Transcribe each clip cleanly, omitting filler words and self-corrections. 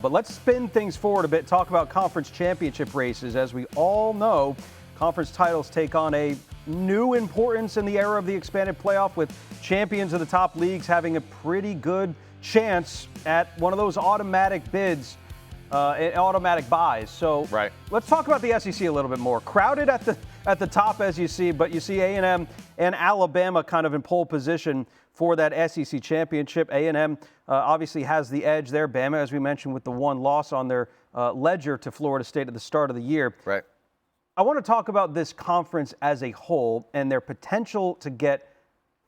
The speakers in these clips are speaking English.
But let's spin things forward a bit, talk about conference championship races. As we all know, conference titles take on a new importance in the era of the expanded playoff, with champions of the top leagues having a pretty good chance at one of those automatic bids, automatic buys. So let's talk about the SEC a little bit more. Crowded at the top, as you see, but you see A&M and Alabama kind of in pole position for that SEC championship. A&M obviously has the edge there. Bama, as we mentioned, with the one loss on their ledger to Florida State at the start of the year. Right. I want to talk about this conference as a whole and their potential to get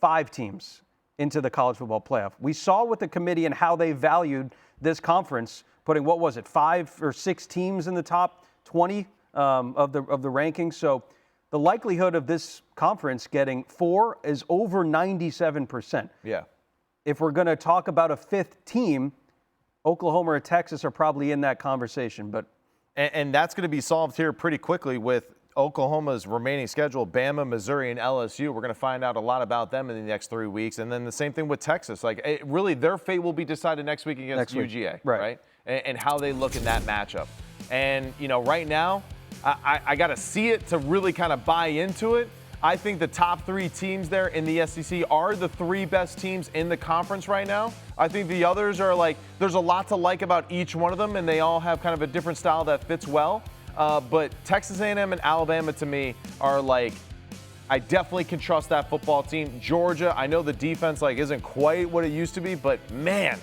5 teams into the college football playoff. We saw with the committee and how they valued this conference, putting, 5 or 6 teams in the top 20 of the rankings. So the likelihood of this conference getting 4 is over 97%. Yeah. If we're going to talk about a 5th team, Oklahoma or Texas are probably in that conversation. And that's going to be solved here pretty quickly with Oklahoma's remaining schedule, Bama, Missouri, and LSU. We're going to find out a lot about them in the next 3 weeks. And then the same thing with Texas. Really, their fate will be decided next week against UGA, right? And how they look in that matchup. And, right now, I got to see it to really kind of buy into it. I think the top 3 teams there in the SEC are the 3 best teams in the conference right now. I think the others are there's a lot to like about each one of them, and they all have kind of a different style that fits well. But Texas A&M and Alabama, to me, are I definitely can trust that football team. Georgia, I know the defense isn't quite what it used to be, but man,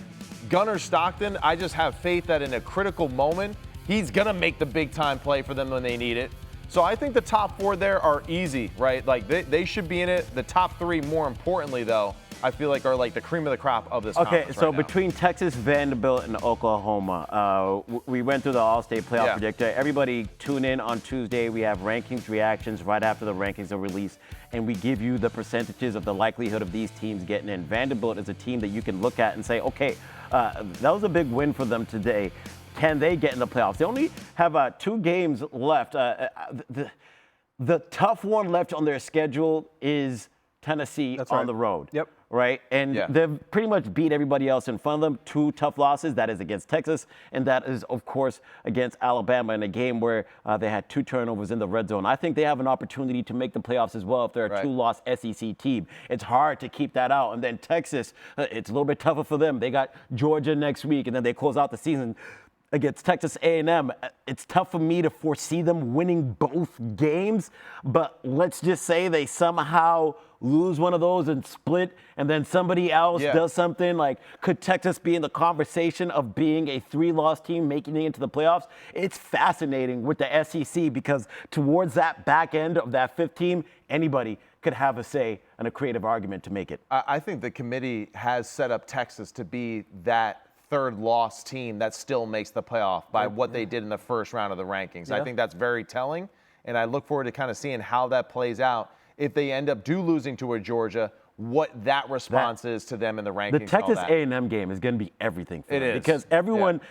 Gunnar Stockton, I just have faith that in a critical moment, he's going to make the big-time play for them when they need it. So I think the top 4 there are easy, right? They should be in it. The top 3, more importantly, though, I feel are the cream of the crop of this conference so right now. Between Texas, Vanderbilt, and Oklahoma, we went through the All-State Playoff Predictor. Everybody tune in on Tuesday. We have rankings reactions right after the rankings are released, and we give you the percentages of the likelihood of these teams getting in. Vanderbilt is a team that you can look at and say, okay, that was a big win for them today. Can they get in the playoffs? They only have 2 games left. The tough one left on their schedule is Tennessee on the road. Yep. Right? And they've pretty much beat everybody else in front of them. 2 tough losses. That is against Texas, and that is, of course, against Alabama in a game where they had 2 turnovers in the red zone. I think they have an opportunity to make the playoffs as well if they're a 2-loss SEC team. It's hard to keep that out. And then Texas, it's a little bit tougher for them. They got Georgia next week, and then they close out the season against Texas A&M. It's tough for me to foresee them winning both games, but let's just say they somehow lose one of those and split, and then somebody else does something. Could Texas be in the conversation of being a 3-loss team making it into the playoffs? It's fascinating with the SEC because towards that back end of that 5th team, anybody could have a say and a creative argument to make it. I think the committee has set up Texas to be that 3rd-loss team that still makes the playoff by what they did in the first round of the rankings. I think that's very telling, and I look forward to kind of seeing how that plays out if they end up losing to a Georgia, what that response is to them in the rankings. The Texas A&M game is going to be everything for them. It is. Because everyone,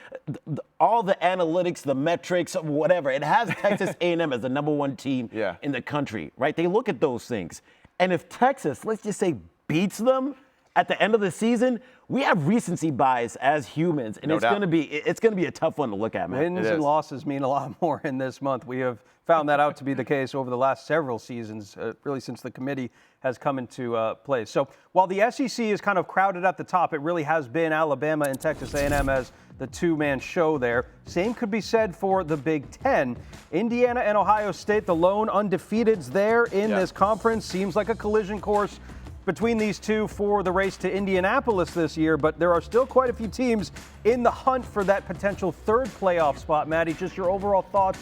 all the analytics, the metrics, whatever, it has Texas A&M as the number 1 team in the country, right? They look at those things. And if Texas, let's just say, beats them at the end of the season, we have recency bias as humans, and it's going to be a tough one to look at, man. Wins and losses mean a lot more in this month. We have found that out to be the case over the last several seasons, really since the committee has come into place. So while the SEC is kind of crowded at the top, it really has been Alabama and Texas A&M as the 2-man show there. Same could be said for the Big Ten. Indiana and Ohio State, the lone undefeateds there in this conference. Seems like a collision course between these two for the race to Indianapolis this year, but there are still quite a few teams in the hunt for that potential 3rd playoff spot. Maddie, just your overall thoughts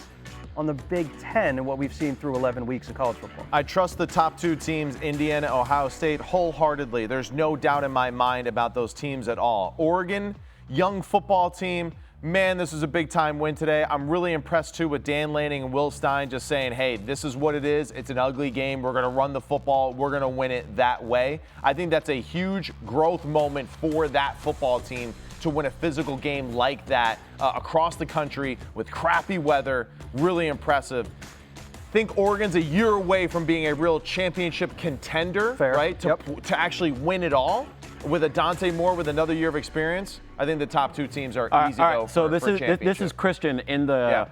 on the Big Ten and what we've seen through 11 weeks of college football. I trust the top 2 teams, Indiana, Ohio State, wholeheartedly. There's no doubt in my mind about those teams at all. Oregon, young football team. Man, this is a big-time win today. I'm really impressed, too, with Dan Lanning and Will Stein just saying, hey, this is what it is. It's an ugly game. We're going to run the football. We're going to win it that way. I think that's a huge growth moment for that football team to win a physical game like that across the country with crappy weather. Really impressive. I think Oregon's a year away from being a real championship contender, right? To actually win it all with a Dante Moore with another year of experience. I think the top 2 teams are easy all to right. go So for this is Christian in the.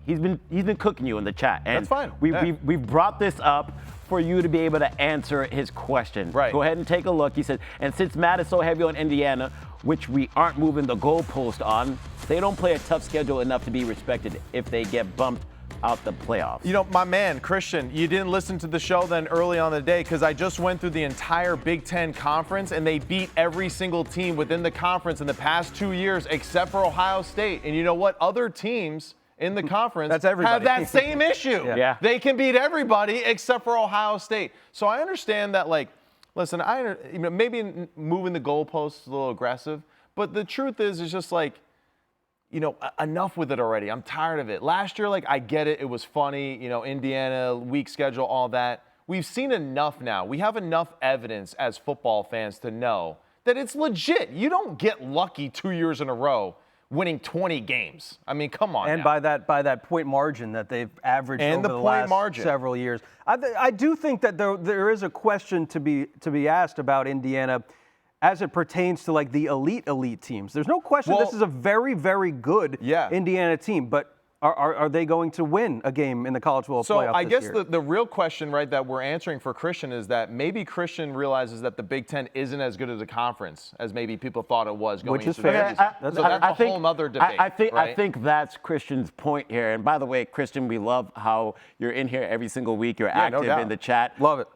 He's been cooking you in the chat. And That's fine. We've brought this up for you to be able to answer his question. Right. Go ahead and take a look. He said, and since Matt is so heavy on Indiana, which we aren't moving the goalpost on, they don't play a tough schedule enough to be respected if they get bumped out the playoffs. You know, my man, Christian, you didn't listen to the show then early on the day because I just went through the entire Big Ten conference and they beat every single team within the conference in the past 2 years except for Ohio State. And you know what? Other teams in the conference have that same issue. Yeah. They can beat everybody except for Ohio State. So I understand that, like, listen, maybe moving the goalposts is a little aggressive, but the truth is just like, enough with it already. I'm tired of it. Last year, like, I get it. It was funny, Indiana, weak schedule, all that. We've seen enough now. We have enough evidence as football fans to know that it's legit. You don't get lucky 2 years in a row winning 20 games. I mean, come on. And now. by that point margin that they've averaged And over the the point last margin. several years. I do think that there is a question to be asked about Indiana as it pertains to like the elite teams. There's no question this is a very, very good Indiana team, but are they going to win a game in the college football playoff So I this guess year? the real question, right, that we're answering for Christian is that maybe Christian realizes that the Big Ten isn't as good as a conference as maybe people thought it was going Which is into the fair. season. That's So fair. that's a whole other debate. I think that's Christian's point here. And by the way, Christian, we love how you're in here every single week. You're no active doubt. in the chat. Love it.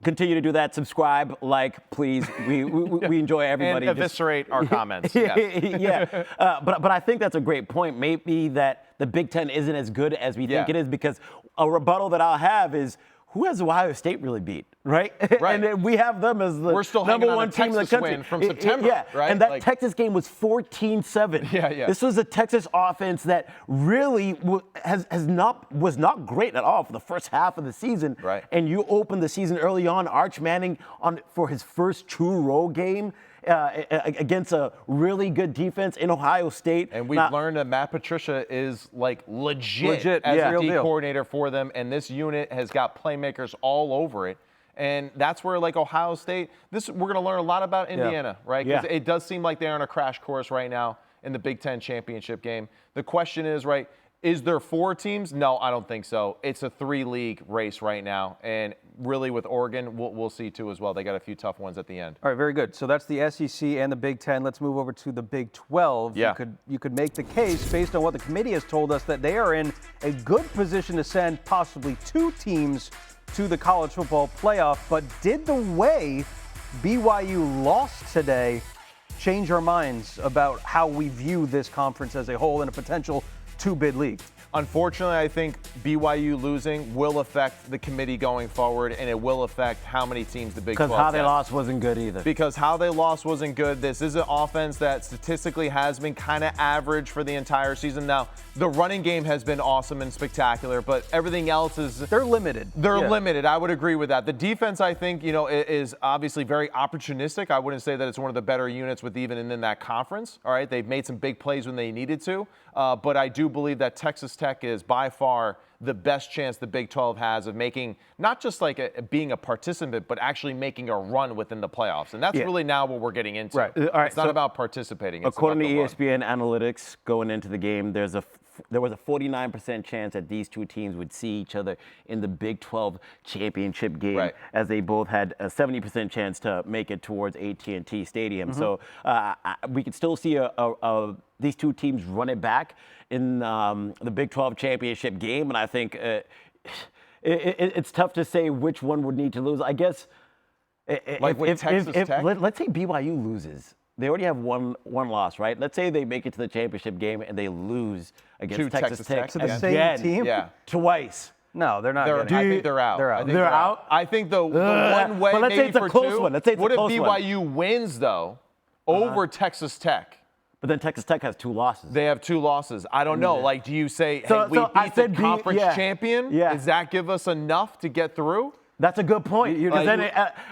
Continue to do that. Subscribe, like, please. We enjoy everybody. And eviscerate our comments. Yes. Yeah. But I think that's a great point. Maybe that the Big Ten isn't as good as we think it is, because a rebuttal that I'll have is, who has Ohio State really beat, right? Right. And then we have them as the We're still number hanging on one a team in the Texas country. win from September, right? And that Like- Texas game was 14-7. Yeah. This was a Texas offense that really was not great at all for the first half of the season. Right. And you opened the season early on, Arch Manning for his first true road game against a really good defense in Ohio State. And we've learned that Matt Patricia is like legit as a real D deal. coordinator for them, and this unit has got playmakers all over it. And that's where, like, Ohio State, we're going to learn a lot about Indiana, right? Because it does seem like they're on a crash course right now in the Big Ten championship game. The question is, right, is there 4 teams? No, I don't think so. It's a 3-league race right now. And really with Oregon, we'll see too as well. They got a few tough ones at the end. All right, very good. So that's the SEC and the Big Ten. Let's move over to the Big 12. Yeah. You could make the case, based on what the committee has told us, that they are in a good position to send possibly 2 teams to the college football playoff. But did the way BYU lost today change our minds about how we view this conference as a whole in a potential 2-bid league? Unfortunately, I think BYU losing will affect the committee going forward, and it will affect how many teams the Big 12 Because how they gets. lost wasn't good either. Because how they lost wasn't good. This is an offense that statistically has been kind of average for the entire season. Now, the running game has been awesome and spectacular, but everything else is... They're limited. They're limited. I would agree with that. The defense, I think, is obviously very opportunistic. I wouldn't say that it's one of the better units with even in that conference. All right, they've made some big plays when they needed to, but I do believe that Texas Tech is by far the best chance the Big 12 has of making not just like being a participant, but actually making a run within the playoffs. And that's really now what we're getting into. Right. All right, it's not so about participating. It's according to about the run. ESPN analytics going into the game, there was a 49% chance that these 2 teams would see each other in the Big 12 championship game, as they both had a 70% chance to make it towards AT&T Stadium. So we could still see these 2 teams run it back in the Big 12 championship game, and I think it's tough to say which one would need to lose. I guess Texas Tech? let's say BYU loses. They already have one loss, right? Let's say they make it to the championship game and they lose against To Texas Tech Texas Tech? To the again, same team? Yeah. twice. No, they're not. I think they're out. They're out. I think They're out? I think the one way But let's say maybe it's a for close 2, one. Let's say it's a what if close one. BYU wins, though, over Texas Tech? But then Texas Tech has 2 losses. They have 2 loses. I don't know. Like, do you say, hey, So we I beat the said conference champion? Yeah. Does that give us enough to get through? That's a good point.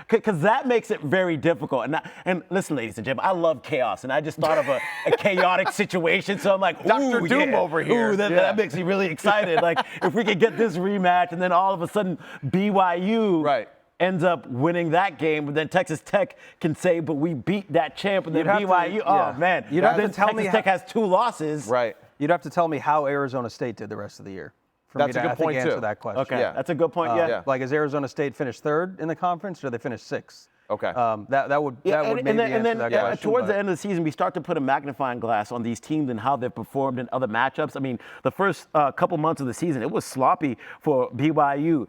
Because that makes it very difficult. And listen, ladies and gentlemen, I love chaos. And I just thought of a chaotic situation. So I'm like, Dr. ooh, Doom yeah. over here. Ooh, that makes me really excited. Like, if we could get this rematch and then all of a sudden BYU ends up winning that game, but then Texas Tech can say, but we beat that champ, and then BYU, man. You'd have to tell Texas me Tech has 2 losses. Right. You'd have to tell me how Arizona State did the rest of the year. For That's me a to, good point, answer too. that question. Okay, Yeah. that's a good point. Yeah. Like, is Arizona State finished 3rd in the conference, or did they finish 6th? Okay. That would maybe answer that question. Towards the end of the season, we start to put a magnifying glass on these teams and how they've performed in other matchups. I mean, the first couple months of the season, it was sloppy for BYU.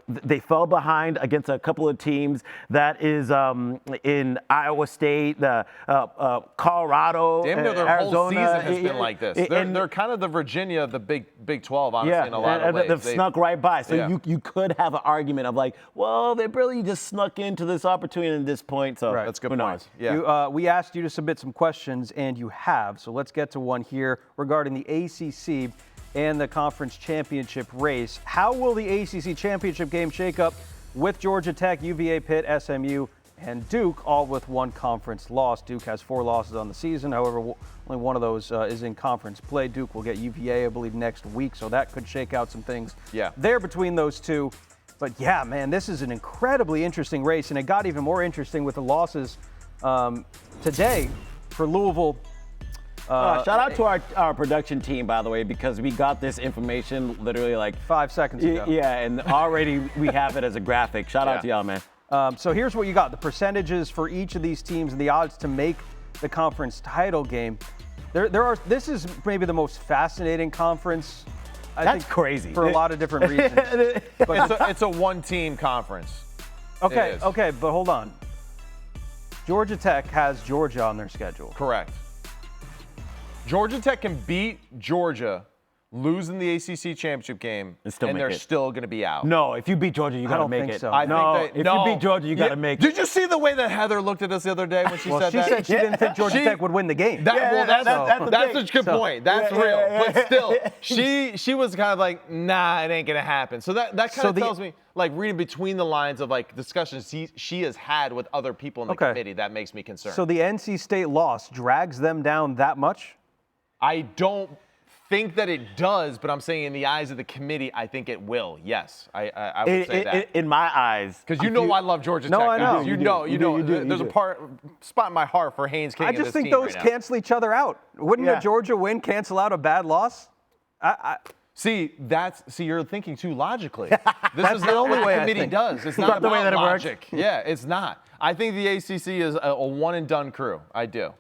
They fell behind against a couple of teams that is in Iowa State, Colorado, Damn near their Arizona. whole season has been like this. They're kind of the Virginia of the Big 12, honestly, in a lot of ways. They've snuck right by. So Yeah. you could have an argument of like, well, they barely just snuck into this opportunity at this point. So That's a good who point. knows? Yeah. We asked you to submit some questions, and you have. So let's get to one here regarding the ACC and the conference championship race. How will the ACC championship game shake up with Georgia Tech, UVA, Pitt, SMU, and Duke, all with 1 conference loss? Duke has 4 losses on the season. However, only one of those is in conference play. Duke will get UVA, I believe, next week. So that could shake out some things there between those two. But yeah, man, this is an incredibly interesting race, and it got even more interesting with the losses today for Louisville. Shout out to our production team, by the way, because we got this information literally like 5 seconds ago. Yeah, and already we have it as a graphic. Shout out to y'all, man. So here's what you got: the percentages for each of these teams and the odds to make the conference title game. This is maybe the most fascinating conference. I That's think, crazy. for a lot of different reasons. It's a one-team conference. Okay, but hold on. Georgia Tech has Georgia on their schedule. Correct. Georgia Tech can beat Georgia, lose in the ACC championship game, And still make they're it. still going to be out. No, if you beat Georgia, you got to don't make think it. so. I No, think if you beat Georgia, you got to make it. Did you see the way that Heather looked at us the other day when she Well, said she that? said she didn't think Georgia She- Tech would win the game. That's a good So- point. That's real. But still, she was kind of like, nah, it ain't going to happen. So that kind of tells me, like, reading between the lines of, like, discussions she has had with other people in the committee, that makes me concerned. So the NC State loss drags them down that much? I don't think that it does, but I'm saying in the eyes of the committee, I think it will. Yes, I would say that. In my eyes. Because I love Georgia No, Tech. I know. guys. You do. There's a spot in my heart for Haynes King. I in just this think team those right now. cancel each other out. Wouldn't a Georgia win cancel out a bad loss? See, you're thinking too logically. This That's is the not only what way the I committee think. does. It's not not the way about that it works. logic. Yeah, it's not. I think the ACC is a one and done crew. I do.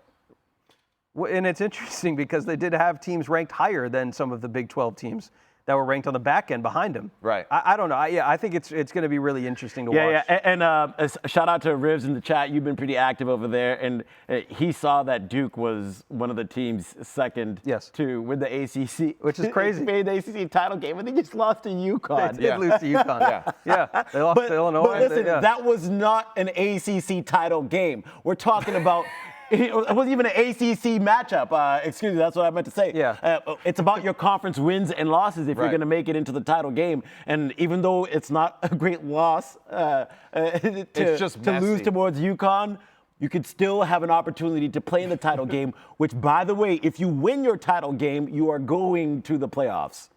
And it's interesting because they did have teams ranked higher than some of the Big 12 teams that were ranked on the back end behind them. Right. I don't know. I think it's going to be really interesting to watch. Yeah, and shout out to Rivs in the chat. You've been pretty active over there, and he saw that Duke was one of the teams second to win the ACC, Which is crazy. Made the ACC title game, and they just lost to UConn. They did lose to UConn. Yeah. They lost to Illinois. But listen, that was not an ACC title game. We're talking about. It wasn't even an ACC matchup. Excuse me, that's what I meant to say. Yeah. It's about your conference wins and losses if you're going to make it into the title game. And even though it's not a great loss It's just to lose messy. towards UConn, you could still have an opportunity to play in the title game, which, by the way, if you win your title game, you are going to the playoffs.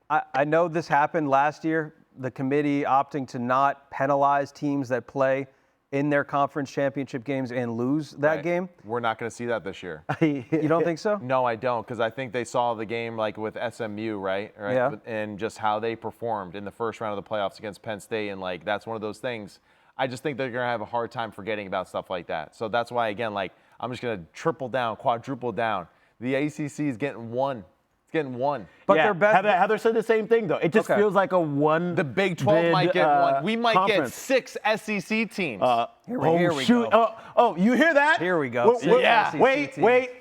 I know this happened last year, the committee opting to not penalize teams that play in their conference championship games and lose that game. We're not going to see that this year. You don't think so? No, I don't, because I think they saw the game like with SMU, right? Yeah. And just how they performed in the first round of the playoffs against Penn State, and like that's one of those things. I just think they're going to have a hard time forgetting about stuff like that. So that's why, again, like I'm just going to triple down, quadruple down. The ACC is getting one. Getting one. But they're best. Heather said the same thing, though. It just feels like a one. The Big 12 might get one. We might conference. get 6 SEC teams. Here we shoot. go. Oh, you hear that? Here we go. Yeah. Wait.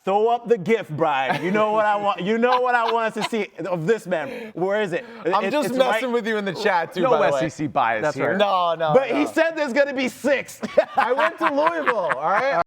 Throw up the gift, Brian. You know what I want. You know what I want us to see of this man. Where is it? I'm just it's messing right- with you in the chat, too, No by the way. SEC bias That's here. right. No. But he said there's going to be 6. I went to Louisville, all right?